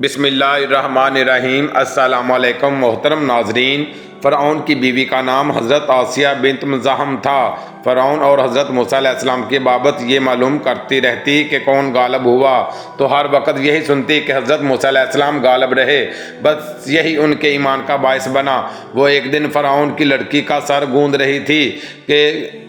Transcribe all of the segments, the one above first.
بسم اللہ الرحمن الرحیم۔ السلام علیکم محترم ناظرین۔ فرعون کی بیوی کا نام حضرت آسیہ بنت مزاحم تھا۔ فرعون اور حضرت موسیٰ علیہ السلام کی بابت یہ معلوم کرتی رہتی کہ کون غالب ہوا، تو ہر وقت یہی سنتی کہ حضرت موسیٰ علیہ السلام غالب رہے۔ بس یہی ان کے ایمان کا باعث بنا۔ وہ ایک دن فرعون کی لڑکی کا سر گوندھ رہی تھی کہ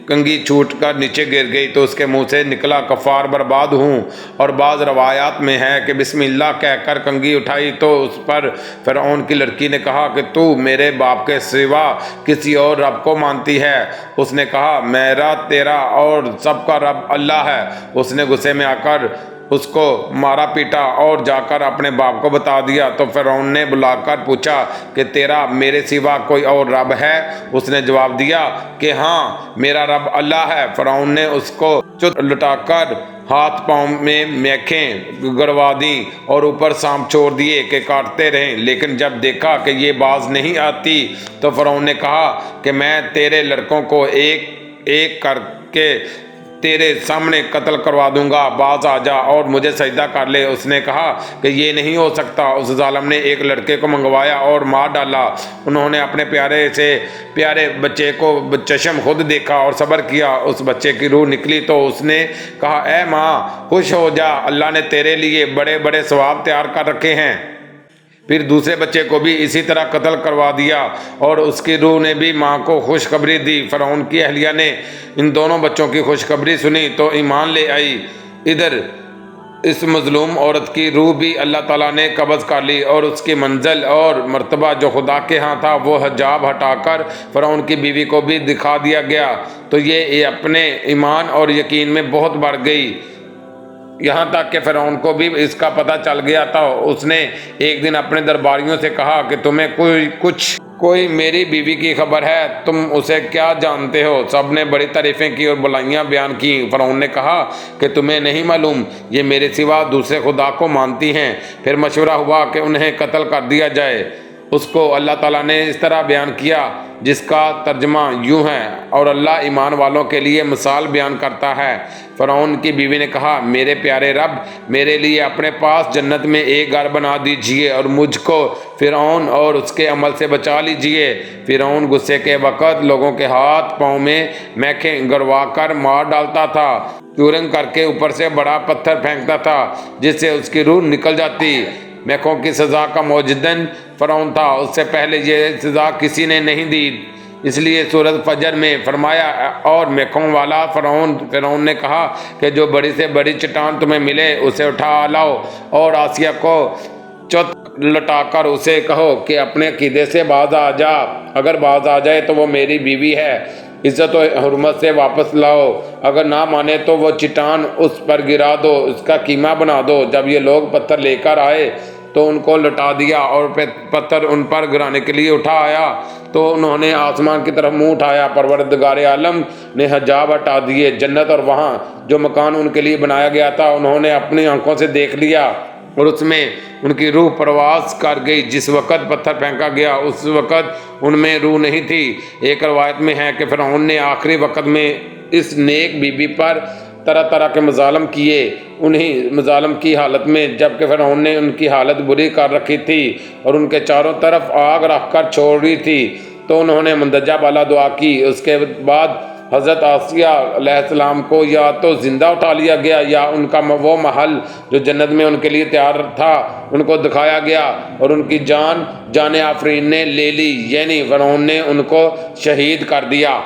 کنگھی چھوٹ کر نیچے گر گئی، تو اس کے منہ سے نکلا کفار برباد ہوں، اور بعض روایات میں ہے کہ بسم اللہ کہہ کر کنگھی اٹھائی تو اس پر فرعون کی لڑکی نے کہا کہ تو میرے باپ کے سوا کسی اور رب کو مانتی ہے؟ اس نے کہا میرا، تیرا اور سب کا رب اللہ ہے۔ اس نے غصے میں آ کر اس کو مارا پیٹا اور جا کر اپنے باپ کو بتا دیا۔ تو فرعون نے بلا کر پوچھا کہ تیرا میرے سوا کوئی اور رب ہے؟ اس نے جواب دیا کہ ہاں، میرا رب اللہ ہے۔ فرعون نے اس کو چت لٹا کر ہاتھ پاؤں میں میخیں گڑوا دیں اور اوپر سانپ چھوڑ دیے کہ کاٹتے رہیں، لیکن جب دیکھا کہ یہ باز نہیں آتی تو فرعون نے کہا کہ میں تیرے لڑکوں کو ایک ایک کر کے تیرے سامنے قتل کروا دوں گا، باز آ جا اور مجھے سجدہ کر لے۔ اس نے کہا کہ یہ نہیں ہو سکتا۔ اس ظالم نے ایک لڑکے کو منگوایا اور مار ڈالا۔ انہوں نے اپنے پیارے سے پیارے بچے کو چشم خود دیکھا اور صبر کیا۔ اس بچے کی روح نکلی تو اس نے کہا اے ماں، خوش ہو جا، اللہ نے تیرے لیے بڑے بڑے ثواب تیار کر رکھے ہیں۔ پھر دوسرے بچے کو بھی اسی طرح قتل کروا دیا اور اس کی روح نے بھی ماں کو خوشخبری دی۔ فرعون کی اہلیہ نے ان دونوں بچوں کی خوشخبری سنی تو ایمان لے آئی۔ ادھر اس مظلوم عورت کی روح بھی اللہ تعالیٰ نے قبض کر لی اور اس کی منزل اور مرتبہ جو خدا کے ہاں تھا وہ حجاب ہٹا کر فرعون کی بیوی کو بھی دکھا دیا گیا، تو یہ اپنے ایمان اور یقین میں بہت بڑھ گئی، یہاں تک کہ فرعون کو بھی اس کا پتہ چل گیا تھا۔ اس نے ایک دن اپنے درباریوں سے کہا کہ تمہیں کوئی میری بیوی کی خبر ہے؟ تم اسے کیا جانتے ہو؟ سب نے بڑی تعریفیں کی اور بلائیاں بیان کی۔ فرعون نے کہا کہ تمہیں نہیں معلوم یہ میرے سوا دوسرے خدا کو مانتی ہیں۔ پھر مشورہ ہوا کہ انہیں قتل کر دیا جائے۔ اس کو اللہ تعالیٰ نے اس طرح بیان کیا جس کا ترجمہ یوں ہے، اور اللہ ایمان والوں کے لیے مثال بیان کرتا ہے۔ فرعون کی بیوی نے کہا میرے پیارے رب، میرے لیے اپنے پاس جنت میں ایک گھر بنا دیجئے اور مجھ کو فرعون اور اس کے عمل سے بچا لیجئے۔ فرعون غصے کے وقت لوگوں کے ہاتھ پاؤں میں میخیں گڑوا کر مار ڈالتا تھا، چورن کر کے اوپر سے بڑا پتھر پھینکتا تھا جس سے اس کی روح نکل جاتی۔ میخوں کی سزا کا موجدن فرعون تھا، اس سے پہلے یہ سزا کسی نے نہیں دی، اس لیے سورۃ فجر میں فرمایا اور میخوں والا فرعون نے کہا کہ جو بڑی سے بڑی چٹان تمہیں ملے اسے اٹھا لاؤ، اور آسیہ کو چت لٹا کر اسے کہو کہ اپنے عقیدے سے باز آ جا، اگر باز آ جائے تو وہ میری بیوی ہے، عزت و حرمت سے واپس لاؤ، اگر نہ مانے تو وہ چٹان اس پر گرا دو، اس کا قیمہ بنا دو۔ جب یہ لوگ پتھر لے کر آئے تو ان کو لٹا دیا اور پتھر ان پر گرانے کے لیے اٹھا آیا تو انہوں نے آسمان کی طرف منہ اٹھایا۔ پروردگار عالم نے حجاب ہٹا دیے، جنت اور وہاں جو مکان ان کے لیے بنایا گیا تھا انہوں نے اپنی آنکھوں سے دیکھ لیا، اور اس میں ان کی روح پرواز کر گئی۔ جس وقت پتھر پھینکا گیا اس وقت ان میں روح نہیں تھی۔ ایک روایت میں ہے کہ فرعون نے آخری وقت میں اس نیک بی بی پر طرح طرح کے مظالم کیے، انہی مظالم کی حالت میں جبکہ فرعون نے ان کی حالت بری کر رکھی تھی اور ان کے چاروں طرف آگ رکھ کر چھوڑی تھی، تو انہوں نے مندرجہ بالا دعا کی۔ اس کے بعد حضرت آسیہ علیہ السلام کو یا تو زندہ اٹھا لیا گیا یا ان کا وہ محل جو جنت میں ان کے لیے تیار تھا ان کو دکھایا گیا، اور ان کی جان آفرین نے لے لی، یعنی فرعون نے ان کو شہید کر دیا۔